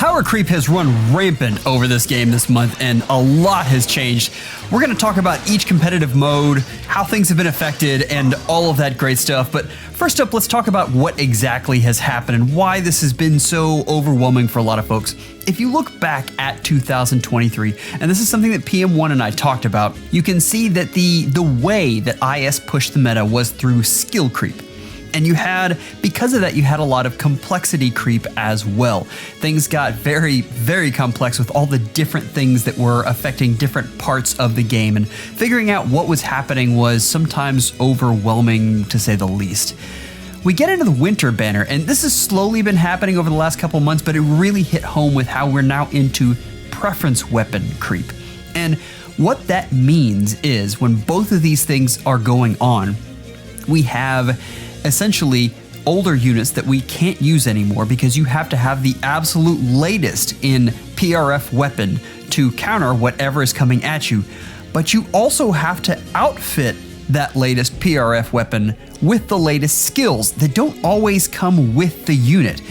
power creep has run rampant over this game this month, and a lot has changed. We're going to talk about each competitive mode, how things have been affected, and all of that great stuff. But first up, let's talk about what exactly has happened and why this has been so overwhelming for a lot of folks. If you look back at 2023, and this is something that PM1 and I talked about, you can see that the way that IS pushed the meta was through skill creep. And because of that, you had a lot of complexity creep as well. Things got very, very complex with all the different things that were affecting different parts of the game, and figuring out what was happening was sometimes overwhelming, to say the least. We get into the winter banner, and this has slowly been happening over the last couple months, but it really hit home with how we're now into preference weapon creep. And what that means is when both of these things are going on, we have essentially older units that we can't use anymore because you have to have the absolute latest in PRF weapon to counter whatever is coming at you. But you also have to outfit that latest PRF weapon with the latest skills that don't always come with the unit.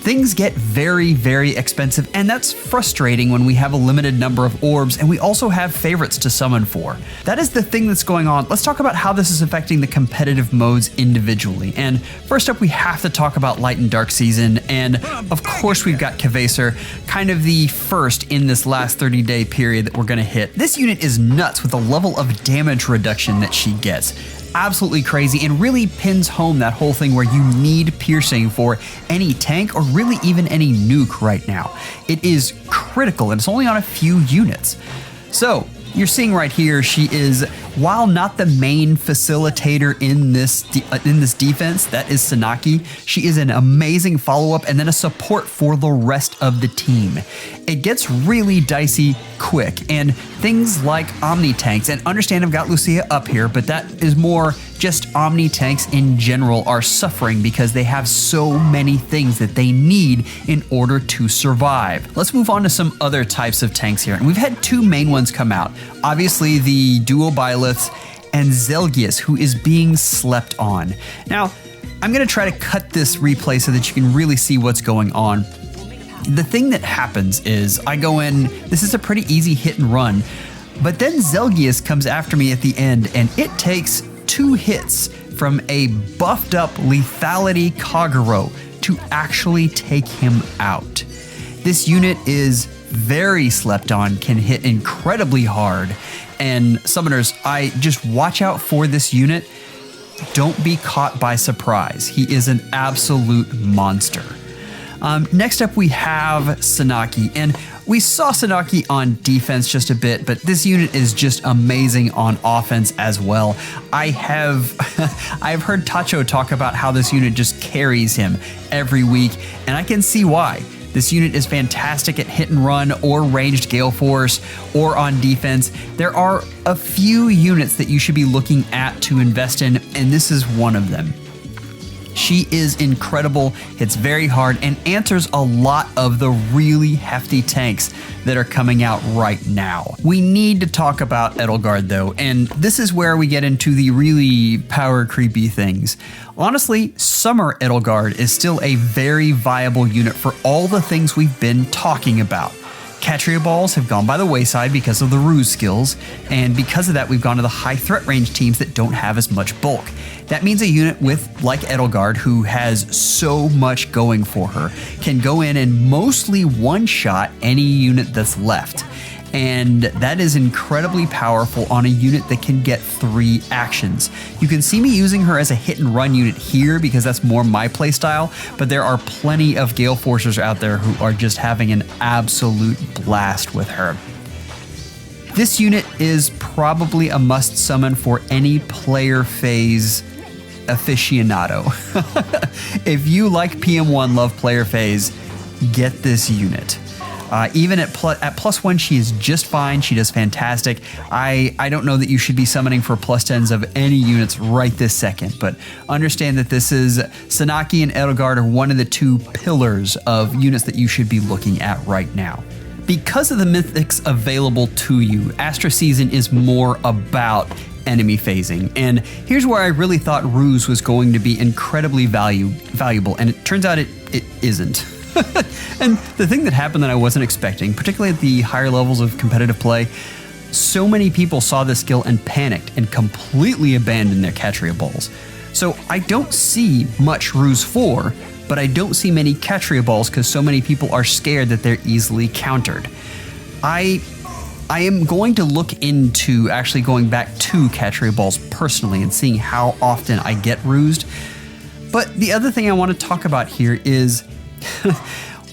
Things get very, very expensive, and that's frustrating when we have a limited number of orbs and we also have favorites to summon for. That is the thing that's going on. Let's talk about how this is affecting the competitive modes individually. And first up, we have to talk about Light and Dark Season, and of course we've got Kvasir, kind of the first in this last 30-day period that we're gonna hit. This unit is nuts with the level of damage reduction that she gets. Absolutely crazy, and really pins home that whole thing where you need piercing for any tank or really even any nuke right now. It is critical, and it's only on a few units. So you're seeing right here, she is, while not the main facilitator in this defense, that is Sanaki, she is an amazing follow-up and then a support for the rest of the team. It gets really dicey quick, and things like Omni tanks, and understand I've got Lucia up here, but that is more just Omni tanks in general are suffering because they have so many things that they need in order to survive. Let's move on to some other types of tanks here, and we've had two main ones come out. Obviously the duo Byleths and Zelgius, who is being slept on. Now, I'm gonna try to cut this replay so that you can really see what's going on. The thing that happens is I go in, this is a pretty easy hit and run, but then Zelgius comes after me at the end, and it takes 2 hits from a buffed up lethality Kagero to actually take him out. This unit is very slept on, can hit incredibly hard, and summoners, I just watch out for this unit. Don't be caught by surprise. He is an absolute monster. Next up we have Sanaki, and we saw Sanaki on defense just a bit, but this unit is just amazing on offense as well. I've heard Tacho talk about how this unit just carries him every week, and I can see why. This unit is fantastic at hit and run or ranged Gale Force or on defense. There are a few units that you should be looking at to invest in, and this is one of them. She is incredible, hits very hard, and answers a lot of the really hefty tanks that are coming out right now. We need to talk about Edelgard though, and this is where we get into the really power creepy things. Honestly, Summer Edelgard is still a very viable unit for all the things we've been talking about. Catria balls have gone by the wayside because of the ruse skills, and because of that we've gone to the high threat range teams that don't have as much bulk. That means a unit like Edelgard, who has so much going for her, can go in and mostly one-shot any unit that's left. And that is incredibly powerful on a unit that can get 3 actions. You can see me using her as a hit and run unit here because that's more my playstyle, but there are plenty of Gale Forcers out there who are just having an absolute blast with her. This unit is probably a must summon for any player phase aficionado. If you like PM1, love player phase, get this unit. Even at +1, she is just fine. She does fantastic. I don't know that you should be summoning for +10s of any units right this second, but understand that this is Sanaki and Edelgard are one of the 2 pillars of units that you should be looking at right now. Because of the mythics available to you, Astra Season is more about enemy phasing, and here's where I really thought Ruse was going to be incredibly valuable, and it turns out it isn't. And the thing that happened that I wasn't expecting, particularly at the higher levels of competitive play, so many people saw this skill and panicked and completely abandoned their Catria balls. So I don't see much Ruse 4, but I don't see many Catria balls because so many people are scared that they're easily countered. I am going to look into actually going back to Catria balls personally and seeing how often I get rused. But the other thing I want to talk about here is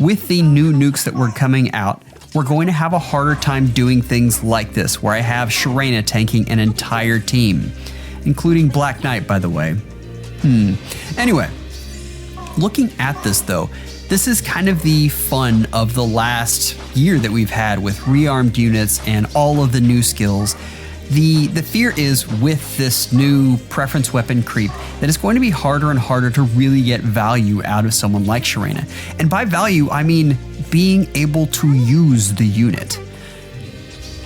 with the new nukes that were coming out, we're going to have a harder time doing things like this, where I have Sharena tanking an entire team, including Black Knight, by the way. Anyway, looking at this though, this is kind of the fun of the last year that we've had with rearmed units and all of the new skills. The fear is with this new preference weapon creep that it's going to be harder and harder to really get value out of someone like Sharena. And by value, I mean being able to use the unit.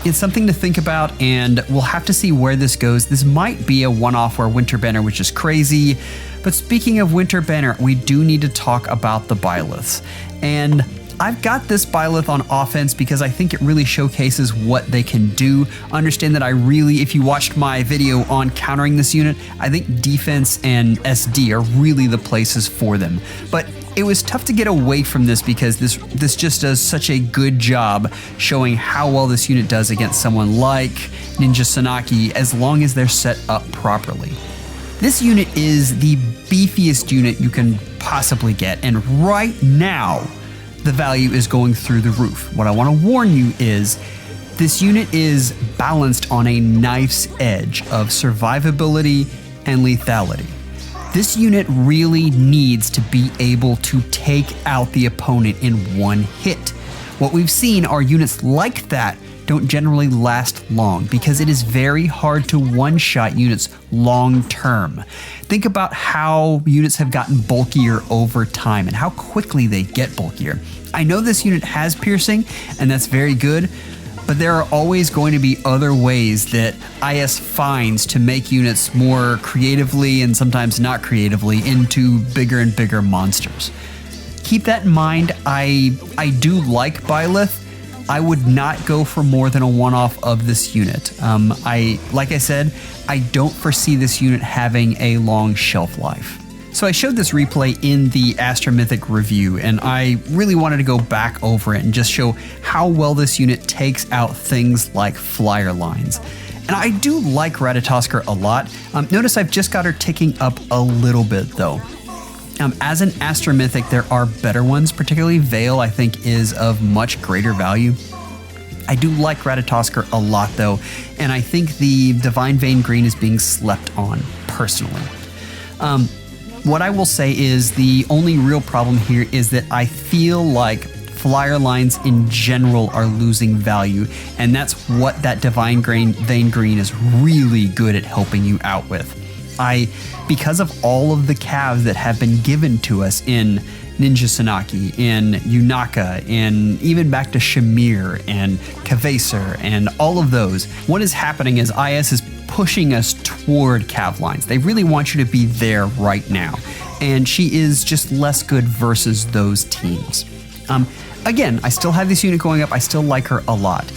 It's something to think about, and we'll have to see where this goes. This might be a one-off where Winter Banner, which is crazy. But speaking of Winter Banner, we do need to talk about the Byleths. And I've got this Byleth on offense because I think it really showcases what they can do. Understand that if you watched my video on countering this unit, I think defense and SD are really the places for them. But it was tough to get away from this because this just does such a good job showing how well this unit does against someone like Ninja Sanaki as long as they're set up properly. This unit is the beefiest unit you can possibly get, and right now, the value is going through the roof. What I want to warn you is this unit is balanced on a knife's edge of survivability and lethality. This unit really needs to be able to take out the opponent in one hit. What we've seen are units like that don't generally last long because it is very hard to one-shot units long-term. Think about how units have gotten bulkier over time and how quickly they get bulkier. I know this unit has piercing, and that's very good, but there are always going to be other ways that IS finds to make units more creatively and sometimes not creatively into bigger and bigger monsters. Keep that in mind. I do like Byleth. I would not go for more than a one-off of this unit. Like I said, I don't foresee this unit having a long shelf life. So I showed this replay in the Astra Mythic review, and I really wanted to go back over it and just show how well this unit takes out things like flyer lines. And I do like Ratatoskr a lot. Notice I've just got her ticking up a little bit though. As an Astra Mythic, there are better ones, particularly Veil I think is of much greater value. I do like Ratatoskr a lot though, and I think the Divine Vein Green is being slept on, personally. What I will say is the only real problem here is that I feel like flyer lines in general are losing value, and that's what that Divine Vein Green is really good at helping you out with. Because of all of the calves that have been given to us in Ninja Sanaki, in Yunaka, and even back to Shamir and Kvasir and all of those, what is happening is IS is pushing us toward cav lines. They really want you to be there right now, and she is just less good versus those teams. Again, I still have this unit going up. I still like her a lot.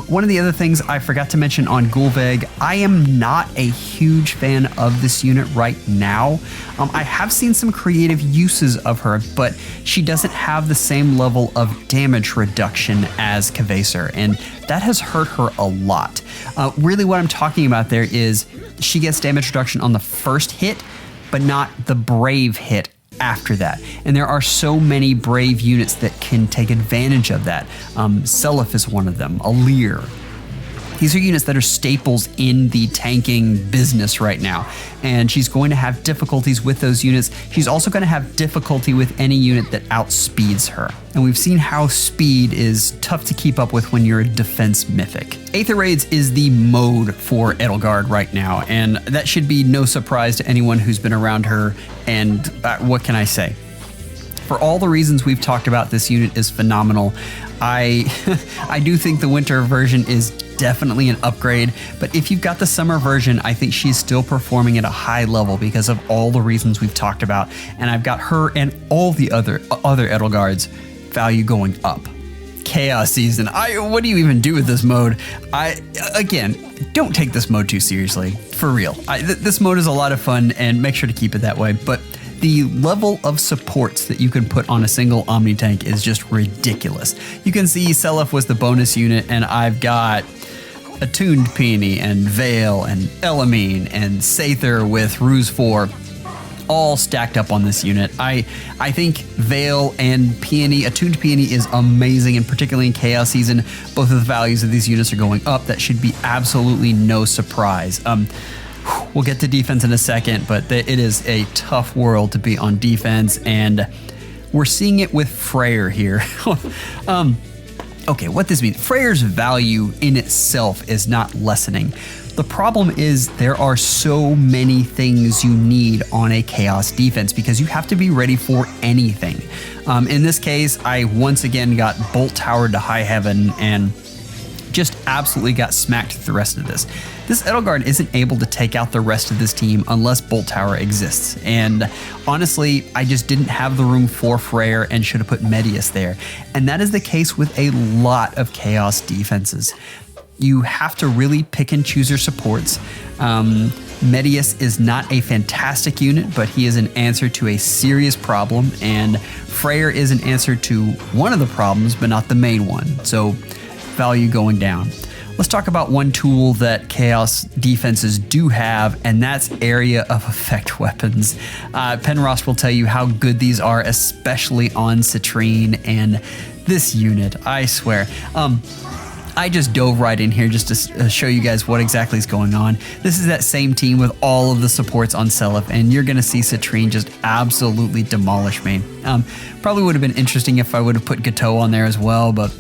One of the other things I forgot to mention on Gullveig, I am not a huge fan of this unit right now. I have seen some creative uses of her, but she doesn't have the same level of damage reduction as Kvasir, and that has hurt her a lot. Really what I'm talking about there is she gets damage reduction on the first hit, but not the brave hit after that. And there are so many brave units that can take advantage of that. Seliph is one of them, Alir. These are units that are staples in the tanking business right now, and she's going to have difficulties with those units. She's also going to have difficulty with any unit that outspeeds her. And we've seen how speed is tough to keep up with when you're a defense mythic. Aether Raids is the mode for Edelgard right now, and that should be no surprise to anyone who's been around her, and what can I say? For all the reasons we've talked about, this unit is phenomenal. I do think the winter version is definitely an upgrade, but if you've got the summer version, I think she's still performing at a high level because of all the reasons we've talked about, and I've got her and all the other Edelgards value going up. Chaos Season. What do you even do with this mode? Again, don't take this mode too seriously. For real. This mode is a lot of fun, and make sure to keep it that way. But the level of supports that you can put on a single Omni tank is just ridiculous. You can see Seliph was the bonus unit, and I've got Attuned Peony and Vale and Elamine and Sather with Ruse 4 all stacked up on this unit. I think Vale and Peony, Attuned Peony is amazing, and particularly in Chaos Season, both of the values of these units are going up. That should be absolutely no surprise. We'll get to defense in a second, but it is a tough world to be on defense, and we're seeing it with Freyr here. Okay, what this means, Freyr's value in itself is not lessening. The problem is there are so many things you need on a Chaos defense because you have to be ready for anything. In this case, I once again got Bolt Towered to high heaven and just absolutely got smacked through the rest of this. This Edelgard isn't able to take out the rest of this team unless Bolt Tower exists. And honestly, I just didn't have the room for Freyr and should have put Medius there. And that is the case with a lot of Chaos defenses. You have to really pick and choose your supports. Medius is not a fantastic unit, but he is an answer to a serious problem, and Freyr is an answer to one of the problems, but not the main one. So value going down. Let's talk about one tool that Chaos defenses do have, and that's area of effect weapons. Penrost will tell you how good these are, especially on Citrine and this unit, I swear. I just dove right in here just to show you guys what exactly is going on. This is that same team with all of the supports on Seliph, and you're going to see Citrine just absolutely demolish me. Probably would have been interesting if I would have put Gateau on there as well, but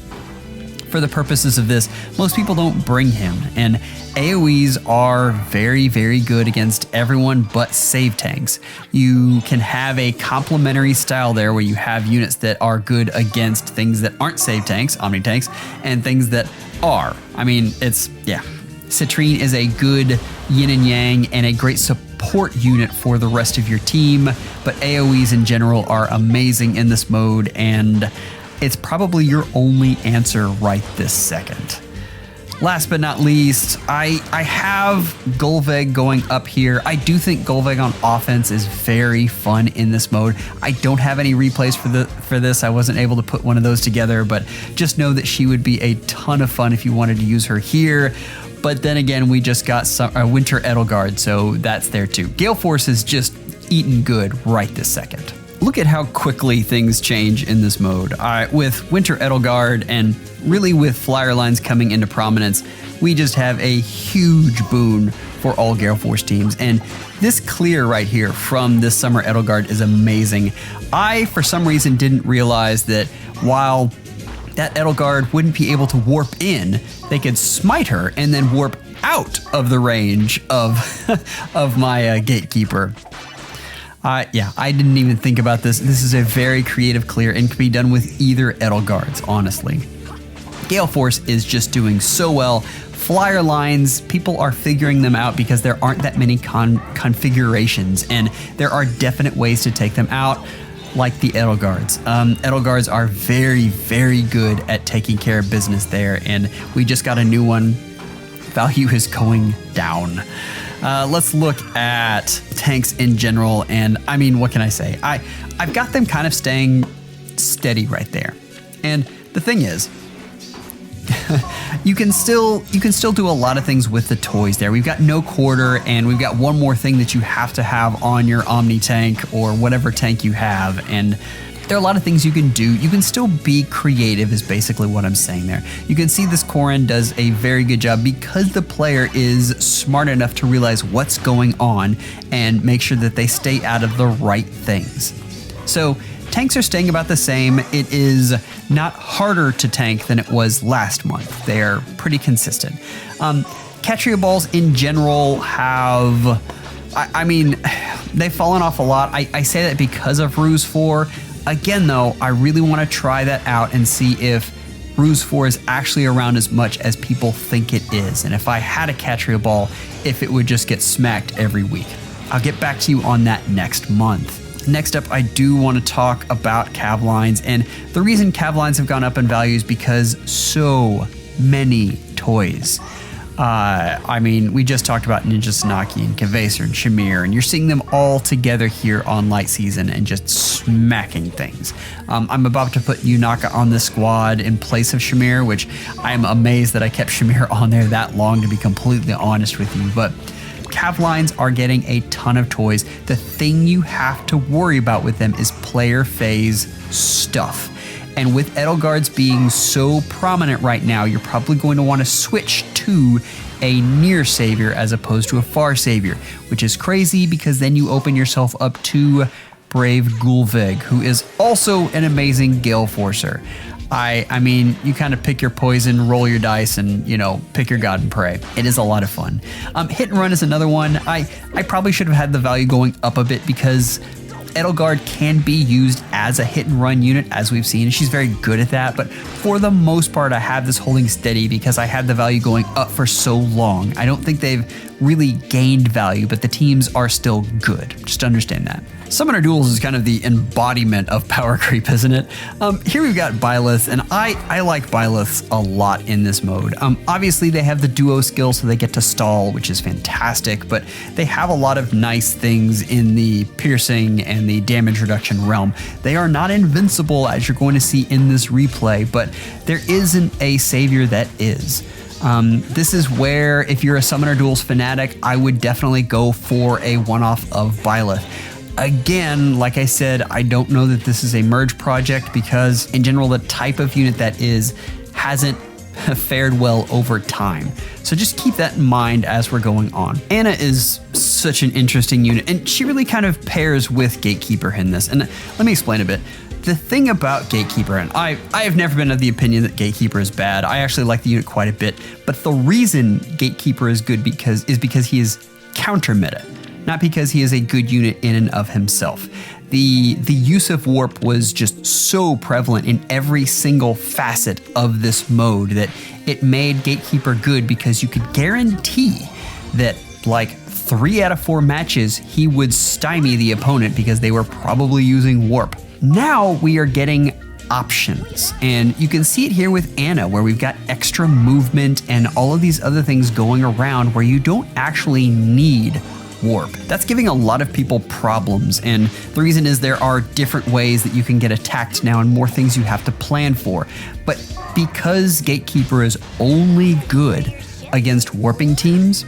for the purposes of this, most people don't bring him, and AoEs are very, very good against everyone but save tanks. You can have a complementary style there where you have units that are good against things that aren't save tanks, Omni tanks, and things that are. I mean, Citrine is a good yin and yang and a great support unit for the rest of your team, but AoEs in general are amazing in this mode, and it's probably your only answer right this second. Last but not least, I have Gullveig going up here. I do think Gullveig on offense is very fun in this mode. I don't have any replays for this. I wasn't able to put one of those together, but just know that she would be a ton of fun if you wanted to use her here. But then again, we just got some Winter Edelgard, so that's there too. Gale Force is just eating good right this second. Look at how quickly things change in this mode. With Winter Edelgard and really with flyer lines coming into prominence, we just have a huge boon for all Gale Force teams. And this clear right here from this Summer Edelgard is amazing. I, for some reason, didn't realize that while that Edelgard wouldn't be able to warp in, they could smite her and then warp out of the range of my Gatekeeper. I didn't even think about this. This is a very creative clear and can be done with either Edelgards, honestly. Gale Force is just doing so well. Flyer lines, people are figuring them out because there aren't that many configurations, and there are definite ways to take them out, like the Edelgards. Edelgards are very, very good at taking care of business there, and we just got a new one. Value is going down. Let's look at tanks in general, and I mean, what can I say? I've got them kind of staying steady right there. And the thing is, you can still do a lot of things with the toys there. We've got no quarter, and we've got one more thing that you have to have on your Omni tank or whatever tank you have, and there are a lot of things you can do. You can still be creative is basically what I'm saying there. You can see this Korin does a very good job because the player is smart enough to realize what's going on and make sure that they stay out of the right things. So tanks are staying about the same. It is not harder to tank than it was last month. They're pretty consistent. Catria balls in general have, I mean, they've fallen off a lot. I say that because of Ruse 4. Again, though, I really want to try that out and see if Ruse 4 is actually around as much as people think it is. And if I had a Catria ball, if it would just get smacked every week. I'll get back to you on that next month. Next up, I do want to talk about cav lines, and the reason cav lines have gone up in value is because so many toys. I mean, we just talked about Ninja Tsunaki and Kvasir and Shamir, and you're seeing them all together here on Light Season and just smacking things. I'm about to put Yunaka on the squad in place of Shamir, which I'm amazed that I kept Shamir on there that long, to be completely honest with you. But cav lines are getting a ton of toys. The thing you have to worry about with them is player phase stuff. And with Edelgard's being so prominent right now, you're probably going to want to switch to a near savior as opposed to a far savior, which is crazy because then you open yourself up to Brave Gullveig, who is also an amazing Gale Forcer. I mean, you kind of pick your poison, roll your dice, and, you know, pick your god and pray. It is a lot of fun. Hit and run is another one. I probably should have had the value going up a bit because Edelgard can be used as a hit and run unit, as we've seen. She's very good at that, but for the most part, I have this holding steady because I had the value going up for so long. I don't think they've really gained value, but the teams are still good. Just understand that. Summoner Duels is kind of the embodiment of power creep, isn't it? Here we've got Byleth, and I like Byleth a lot in this mode. Obviously, they have the duo skill, so they get to stall, which is fantastic, but they have a lot of nice things in the piercing and the damage reduction realm. They are not invincible, as you're going to see in this replay, but there isn't a savior that is. This is where, if you're a Summoner Duels fanatic, I would definitely go for a one-off of Byleth. Again, like I said, I don't know that this is a merge project because, in general, the type of unit that is hasn't fared well over time. So just keep that in mind as we're going on. Anna is such an interesting unit, and she really kind of pairs with Gatekeeper in this. And let me explain a bit. The thing about Gatekeeper, and I have never been of the opinion that Gatekeeper is bad. I actually like the unit quite a bit, but the reason Gatekeeper is good because he is counter meta, not because he is a good unit in and of himself. The use of warp was just so prevalent in every single facet of this mode that it made Gatekeeper good because you could guarantee that like 3 out of 4 matches he would stymie the opponent because they were probably using warp. Now we are getting options, and you can see it here with Anna, where we've got extra movement and all of these other things going around where you don't actually need warp. That's giving a lot of people problems, and the reason is there are different ways that you can get attacked now and more things you have to plan for. But because Gatekeeper is only good against warping teams,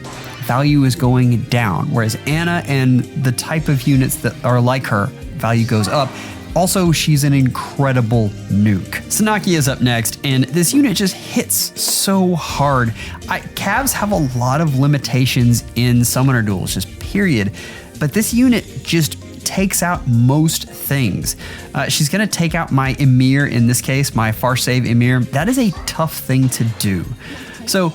value is going down, whereas Anna and the type of units that are like her, value goes up. Also, she's an incredible nuke. Tsunaki is up next, and this unit just hits so hard. Cavs have a lot of limitations in Summoner Duels, just period. But this unit just takes out most things. She's going to take out my Emir in this case, my far save Emir. That is a tough thing to do. So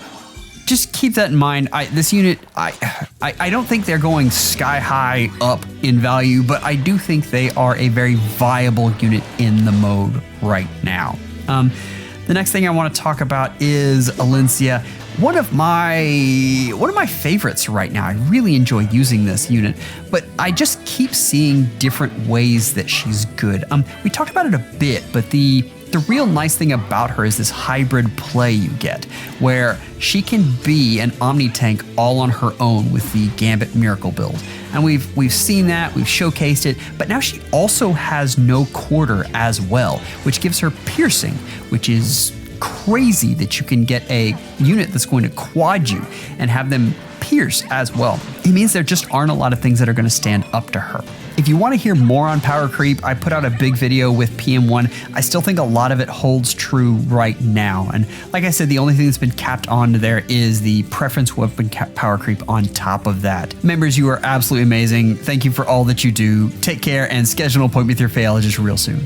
just keep that in mind. This unit, I don't think they're going sky high up in value, but I do think they are a very viable unit in the mode right now. The next thing I want to talk about is Alencia. One of my favorites right now. I really enjoy using this unit, but I just keep seeing different ways that she's good. We talked about it a bit, but the real nice thing about her is this hybrid play you get, where she can be an Omni tank all on her own with the Gambit Miracle build. And we've seen that, we've showcased it, but now she also has no quarter as well, which gives her piercing, which is crazy that you can get a unit that's going to quad you and have them pierce as well. It means there just aren't a lot of things that are going to stand up to her. If you want to hear more on power creep, I put out a big video with PM1. I still think a lot of it holds true right now. And like I said, the only thing that's been capped onto there is the preference weapon power creep on top of that. Members, you are absolutely amazing. Thank you for all that you do. Take care and schedule an appointment with your FEHologist real soon.